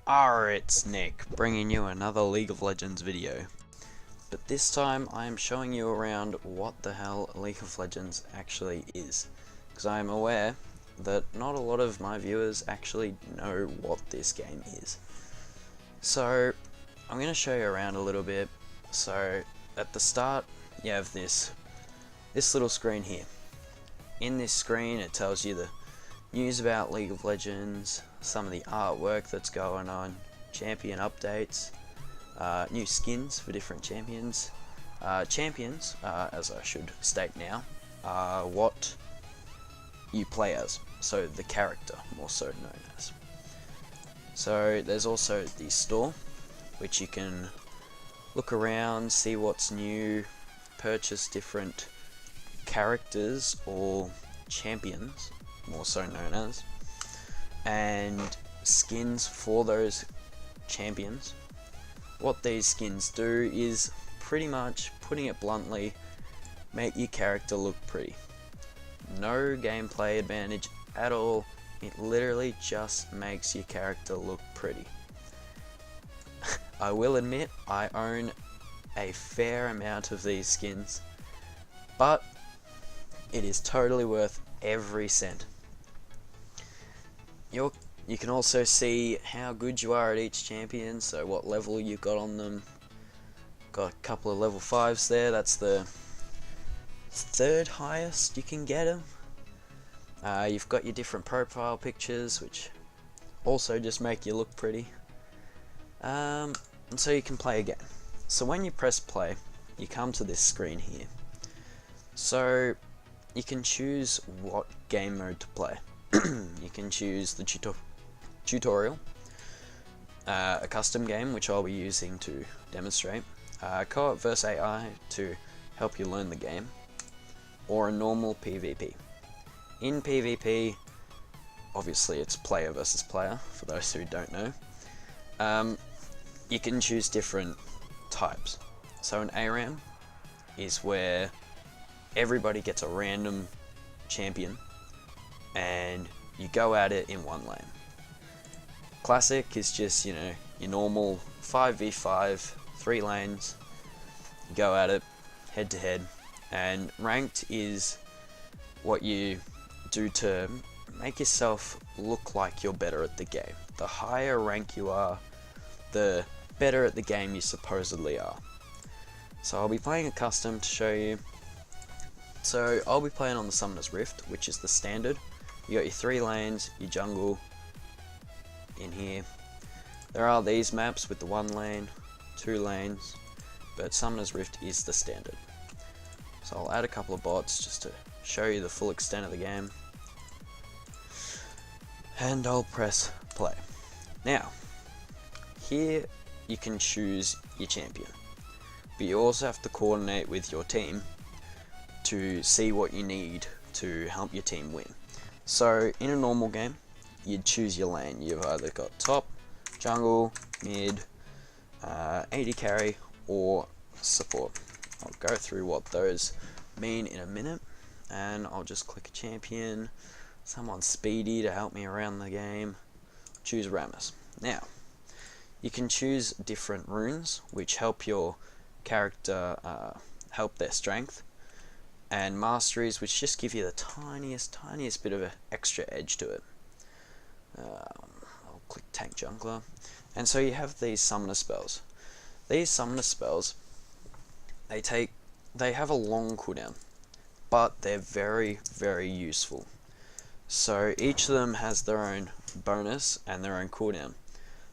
It's Nick, bringing you another League of Legends video. But this time I am showing you around what the hell League of Legends actually is. Because I am aware that not a lot of my viewers actually know what this game is. So I'm going to show you around a little bit. So at the start you have this little screen here. In this screen it tells you the news about League of Legends, some of the artwork that's going on, champion updates, new skins for different champions. Champions, as I should state now, are what you play as, so the character, more so known as. So there's also the store, which you can look around, see what's new, purchase different characters or champions, more so known as, and skins for those champions. What these skins do is, pretty much, putting it bluntly, make your character look pretty. No gameplay advantage at all, it literally just makes your character look pretty. I will admit I own a fair amount of these skins, but it is totally worth every cent. You can also see how good you are at each champion, so what level you got on them. Got a couple of level 5s there, that's the third highest you can get them. You've got your different profile pictures, which also just make you look pretty. And so you can play again. So when you press play, you come to this screen here. So you can choose what game mode to play. You can choose the tutorial, a custom game, which I'll be using to demonstrate, co-op vs AI to help you learn the game, or a normal PvP. In PvP, obviously it's player versus player, for those who don't know. You can choose different types. So an ARAM is where everybody gets a random champion and you go at it in one lane. Classic is just, you know, your normal 5v5, 3 lanes, you go at it head to head. And ranked is what you do to make yourself look like you're better at the game. The higher rank you are, the better at the game you supposedly are. So I'll be playing a custom to show you. So I'll be playing on the Summoner's Rift, which is the standard. You got your 3 lanes, your jungle in here. There are these maps with the 1 lane, 2 lanes, but Summoner's Rift is the standard. So I'll add a couple of bots just to show you the full extent of the game. And I'll press play. Now, here you can choose your champion, but you also have to coordinate with your team to see what you need to help your team win. So in a normal game, you'd choose your lane. You've either got top, jungle, mid, AD carry, or support. I'll go through what those mean in a minute, and I'll just click a champion, someone speedy to help me around the game. Choose Rammus. Now, you can choose different runes which help your character, help their strength, and masteries which just give you the tiniest bit of an extra edge to it. I'll click tank jungler, and so you have these summoner spells. These summoner spells, they have a long cooldown, but they're very useful. So each of them has their own bonus and their own cooldown.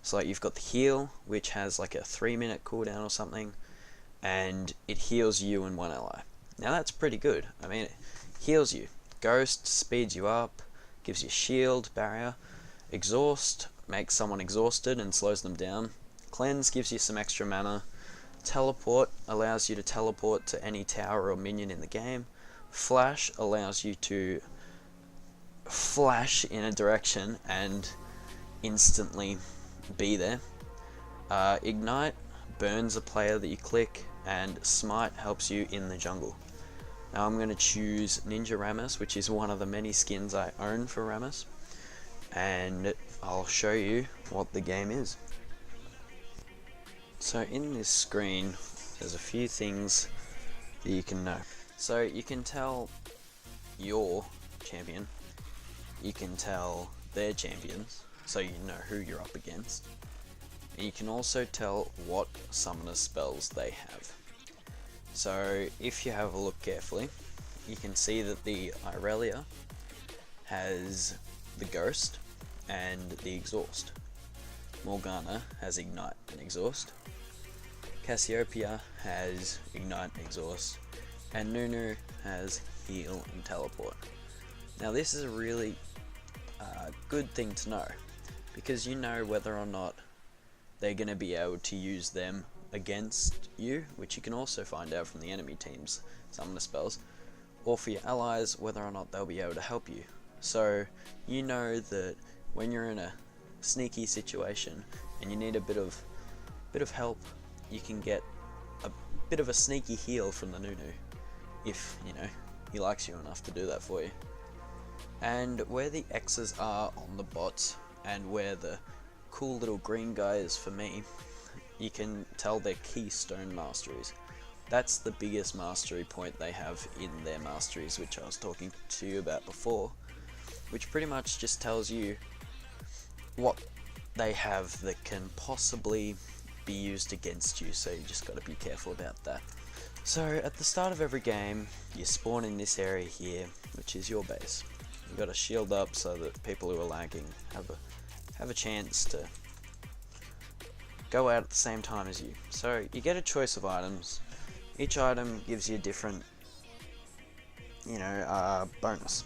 So like you've got the heal, which has like a 3-minute cooldown or something, and it heals you and one ally. Now that's pretty good. I mean, it heals you. Ghost speeds you up, gives you shield, barrier. Exhaust makes someone exhausted and slows them down. Cleanse gives you some extra mana. Teleport allows you to teleport to any tower or minion in the game. Flash allows you to flash in a direction and instantly be there. Ignite burns a player that you click, and Smite helps you in the jungle. Now I'm going to choose Ninja Rammus, which is one of the many skins I own for Rammus. and I'll show you what the game is. So in this screen there's a few things that you can know. So you can tell your champion, you can tell their champions, so you know who you're up against, and you can also tell what summoner spells they have. So if you have a look carefully, you can see that the Irelia has the Ghost and the Exhaust. Morgana has Ignite and Exhaust. Cassiopeia has Ignite and Exhaust. And Nunu has Heal and Teleport. Now this is a really good thing to know, because you know whether or not they're going to be able to use them against you, which you can also find out from the enemy team's summoner spells, or for your allies, whether or not they'll be able to help you. So you know that when you're in a sneaky situation and you need a bit of help, you can get a bit of a sneaky heal from the Nunu, if you know he likes you enough to do that for you. And where the X's are on the bots and where the cool little green guy is for me, you can tell their keystone masteries. That's the biggest mastery point they have in their masteries, which I was talking to you about before, which pretty much just tells you what they have that can possibly be used against you, so you just got to be careful about that. So at the start of every game you spawn in this area here, which is your base. You got to shield up so that people who are lagging have a chance to go out at the same time as you. So you get a choice of items. Each item gives you a different, bonus.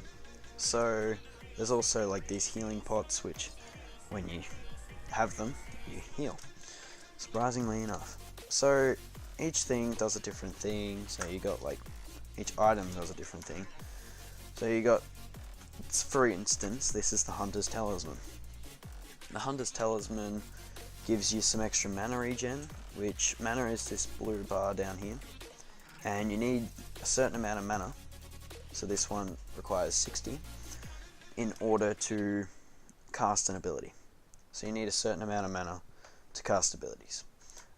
So there's also like these healing pots, which when you have them, you heal, surprisingly enough. So each thing does a different thing. So you got like, each item does a different thing. So you got, for instance, this is the Hunter's Talisman. The Hunter's Talisman gives you some extra mana regen, which mana is this blue bar down here, and you need a certain amount of mana, so this one requires 60 in order to cast an ability. So you need a certain amount of mana to cast abilities.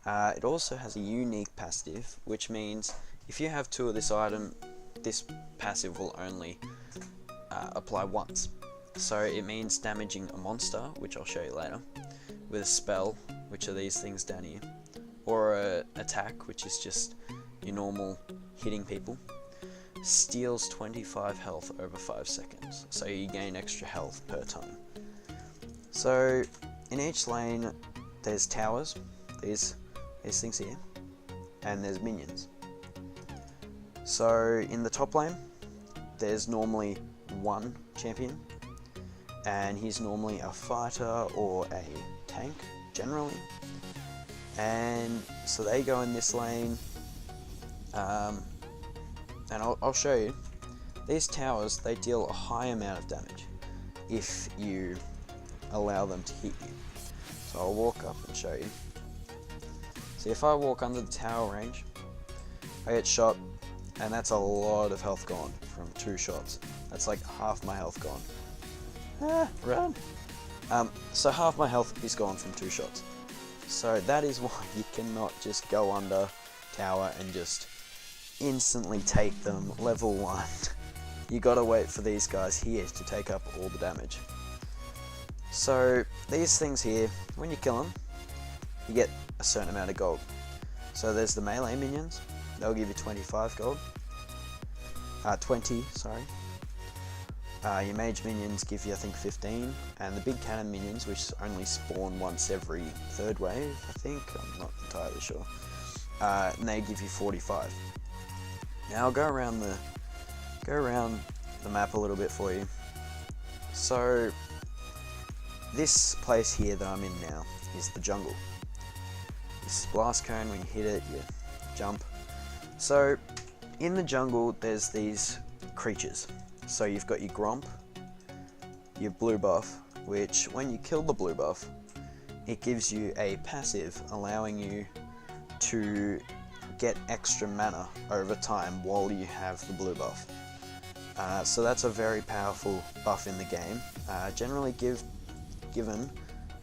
It also has a unique passive, which means if you have 2 of this item, this passive will only apply once. So it means damaging a monster, which I'll show you later, with a spell, which are these things down here, or a attack, which is just your normal hitting people, steals 25 health over 5 seconds, so you gain extra health per time. So in each lane there's towers, these things here, and there's minions. So in the top lane there's normally one champion, and he's normally a fighter or a tank generally, and so they go in this lane, and I'll show you. These towers, they deal a high amount of damage if you allow them to hit you. So I'll walk up and show you. See, if I walk under the tower range, I get shot, and that's a lot of health gone from 2 shots. That's like half my health gone. Run! So half my health is gone from 2 shots. So that is why you cannot just go under tower and just instantly take them level 1. You gotta wait for these guys here to take up all the damage. So these things here, when you kill them, you get a certain amount of gold. So there's the melee minions, they'll give you 25 gold. 20, sorry. Your mage minions give you, I think, 15, and the big cannon minions, which only spawn once every 3rd wave, I think, I'm not entirely sure, and they give you 45. Now I'll go around the map a little bit for you. So this place here that I'm in now is the jungle. This blast cone, when you hit it, you jump. So in the jungle there's these creatures. So you've got your Gromp, your blue buff, which when you kill the blue buff, it gives you a passive allowing you to get extra mana over time while you have the blue buff. So that's a very powerful buff in the game. Generally given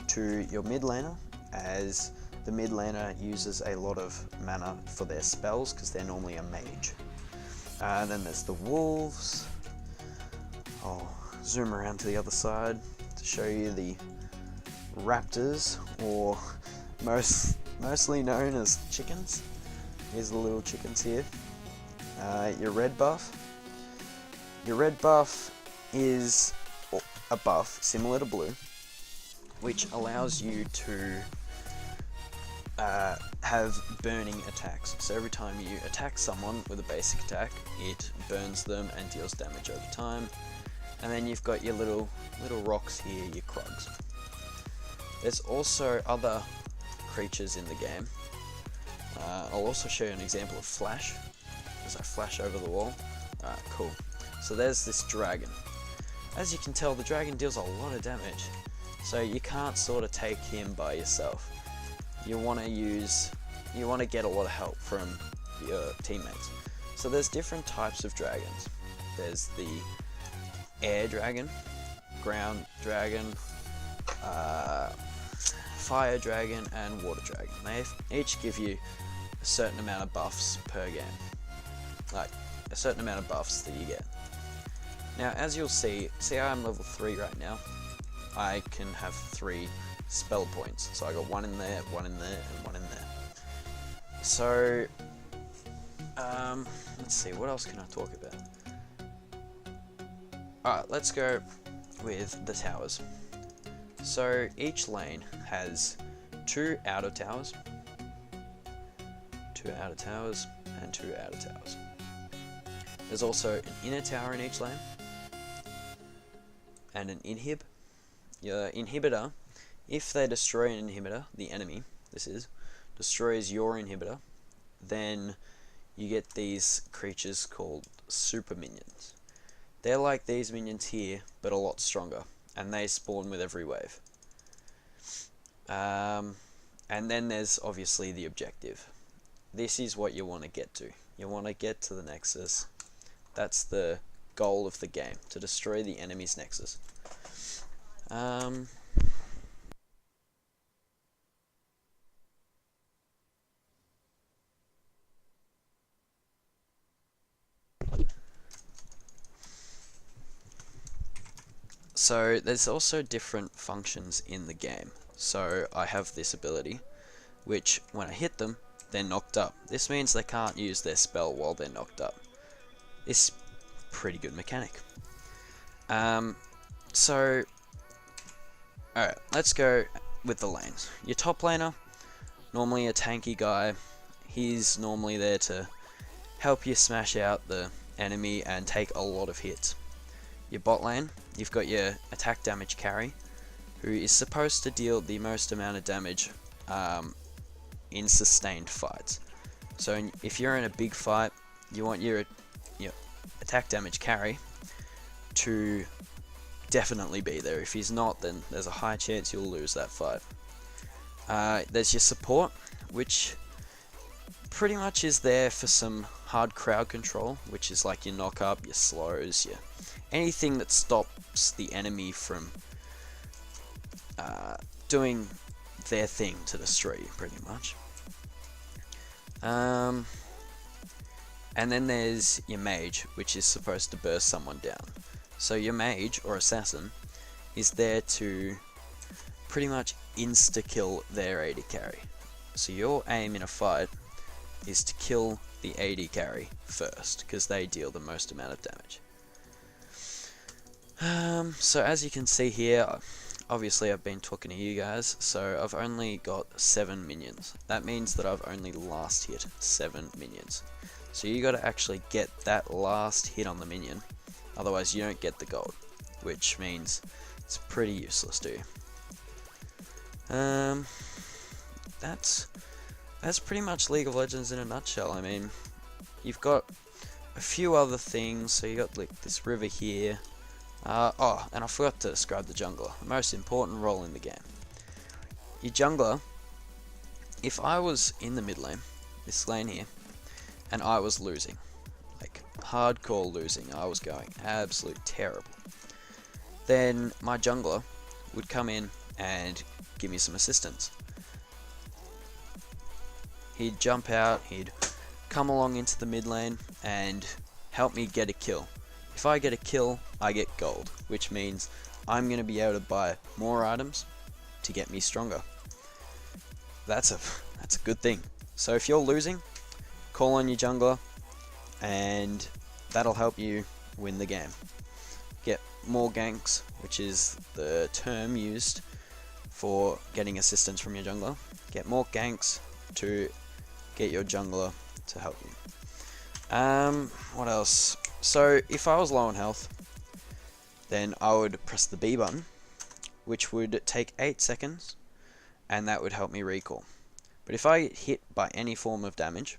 to your mid laner, as the mid laner uses a lot of mana for their spells because they're normally a mage. Then there's the wolves. I'll zoom around to the other side to show you the raptors, or mostly known as chickens. Here's the little chickens here. Your red buff. Your red buff is a buff similar to blue, which allows you to have burning attacks. So every time you attack someone with a basic attack, it burns them and deals damage over time. And then you've got your little rocks here, your Krogs. There's also other creatures in the game. I'll also show you an example of flash, as I flash over the wall. Alright, cool. So there's this dragon. As you can tell, the dragon deals a lot of damage, so you can't sort of take him by yourself. You want to get a lot of help from your teammates. So there's different types of dragons. There's the air dragon, ground dragon, fire dragon, and water dragon. They each give you a certain amount of buffs per game, like a certain amount of buffs that you get. Now, as you'll see I'm level 3 right now. I can have 3 spell points. So I got one in there, one in there, and one in there. So, let's see, what else can I talk about? Alright, let's go with the towers. So each lane has 2 outer towers, 2 outer towers, and 2 outer towers. There's also an inner tower in each lane, and an inhib. Your inhibitor, if they destroy an inhibitor, the enemy, destroys your inhibitor, then you get these creatures called super minions. They're like these minions here, but a lot stronger, and they spawn with every wave. And then there's obviously the objective. This is what you want to get to. You want to get to the Nexus. That's the goal of the game, to destroy the enemy's Nexus. So there's also different functions in the game. So I have this ability, which when I hit them, they're knocked up. This means they can't use their spell while they're knocked up. It's pretty good mechanic. So, alright, let's go with the lanes. Your top laner, normally a tanky guy. He's normally there to help you smash out the enemy and take a lot of hits. Your bot lane, you've got your attack damage carry, who is supposed to deal the most amount of damage in sustained fights. So if you're in a big fight, you want your attack damage carry to definitely be there. If he's not, then there's a high chance you'll lose that fight. There's your support, which pretty much is there for some hard crowd control, which is like your knock up, your slows, your anything that stops the enemy from doing their thing to destroy you, pretty much. And then there's your mage, which is supposed to burst someone down. So your mage, or assassin, is there to pretty much insta-kill their AD carry. So your aim in a fight is to kill the AD carry first, because they deal the most amount of damage. So as you can see here, obviously I've been talking to you guys, so I've only got 7 minions. That means that I've only last hit 7 minions. So you gotta actually get that last hit on the minion, otherwise you don't get the gold, which means it's pretty useless to you. That's pretty much League of Legends in a nutshell. I mean, you've got a few other things, so you got like this river here. Oh, and I forgot to describe the jungler, the most important role in the game. Your jungler, if I was in the mid lane, this lane here, and I was losing, like hardcore losing, I was going absolute terrible, then my jungler would come in and give me some assistance. He'd jump out, he'd come along into the mid lane and help me get a kill. If I get a kill, I get gold, which means I'm going to be able to buy more items to get me stronger. That's a good thing. So if you're losing, call on your jungler and that'll help you win the game. Get more ganks, which is the term used for getting assistance from your jungler. Get more ganks to get your jungler to help you. What else? So if I was low on health, then I would press the B button, which would take 8 seconds, and that would help me recall. But if I get hit by any form of damage,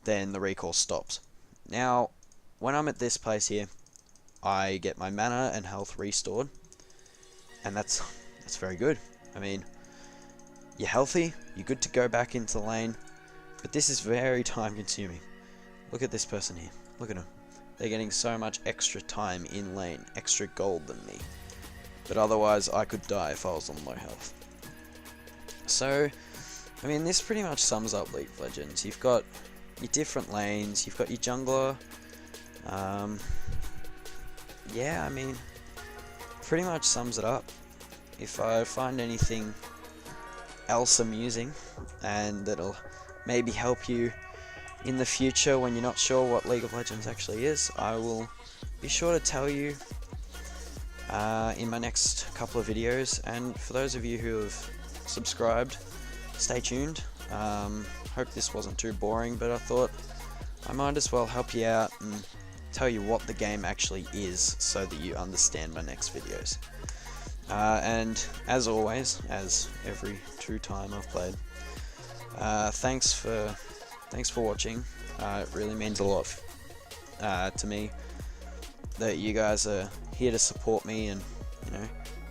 then the recall stops. Now, when I'm at this place here, I get my mana and health restored, and that's very good. I mean, you're healthy, you're good to go back into the lane, but this is very time consuming. Look at this person here, look at them. They're getting so much extra time in lane, extra gold than me. But otherwise I could die if I was on low health. So, I mean, this pretty much sums up League of Legends. You've got your different lanes, you've got your jungler. Yeah, I mean, pretty much sums it up. If I find anything else amusing and that'll maybe help you in the future when you're not sure what League of Legends actually is, I will be sure to tell you in my next couple of videos. And for those of you who have subscribed, stay tuned. Hope this wasn't too boring, but I thought I might as well help you out and tell you what the game actually is so that you understand my next videos. And as always, as every true time I've played, thanks for watching. It really means a lot to me that you guys are here to support me, and you know,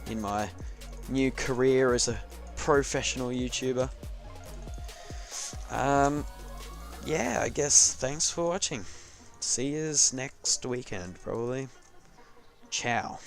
in my new career as a professional YouTuber. Yeah, I guess thanks for watching. See yous next weekend, probably. Ciao.